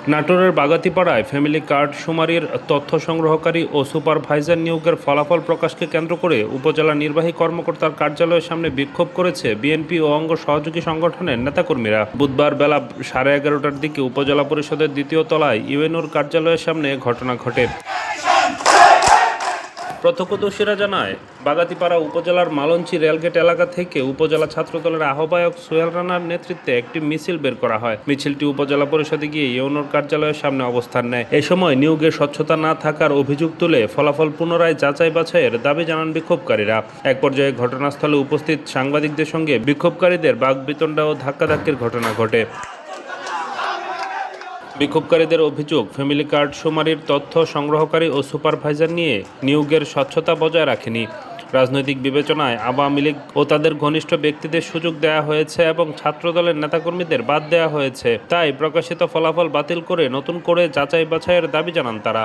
নাটোরের বাগাতিপাড়ায় family card শুমারির তথ্য সংগ্রহকারী ও supervisor নিয়োগের ফলাফল প্রকাশকে কেন্দ্র করে উপজেলা নির্বাহী কর্মকর্তার কার্যালয়ের সামনে বিক্ষোভ করেছে বিএনপি ও অঙ্গ সহযোগী সংগঠনের নেতাকর্মীরা। বুধবার বেলা 11:30টার দিকে উপজেলা পরিষদের দ্বিতীয় তলায় ইউএনওর কার্যালয়ের সামনে ঘটনা ঘটে। প্রত্যক্ষদর্শীরা জানায়, বাগাতিপাড়া উপজেলার মালঞ্চি রেলগেট এলাকা থেকে উপজেলা ছাত্রদলের আহ্বায়ক সোহেল রানার নেতৃত্বে একটি মিছিল বের করা হয়। মিছিলটি উপজেলা পরিষদে গিয়ে ইউএনওর কার্যালয়ের সামনে অবস্থান নেয়। এ সময় নিয়োগে স্বচ্ছতা না থাকার অভিযোগ তুলে ফলাফল পুনরায় যাচাই বাছাইয়ের দাবি জানান বিক্ষোভকারীরা। এক পর্যায়ে ঘটনাস্থলে উপস্থিত সাংবাদিকদের সঙ্গে বিক্ষোভকারীদের বাকবিতণ্ডা ও ধাক্কাধাক্কির ঘটনা ঘটে। বিক্ষোভকারীদের অভিযোগ, ফ্যামিলি কার্ড শুমারির তথ্য সংগ্রহকারী ও সুপারভাইজার নিয়ে নিয়োগের স্বচ্ছতা বজায় রাখেনি। রাজনৈতিক বিবেচনায় আওয়ামী লীগ ও তাদের ঘনিষ্ঠ ব্যক্তিদের সুযোগ দেওয়া হয়েছে এবং ছাত্রদলের নেতাকর্মীদের বাদ দেওয়া হয়েছে। তাই প্রকাশিত ফলাফল বাতিল করে নতুন করে যাচাই বাছাইয়ের দাবি জানান তারা।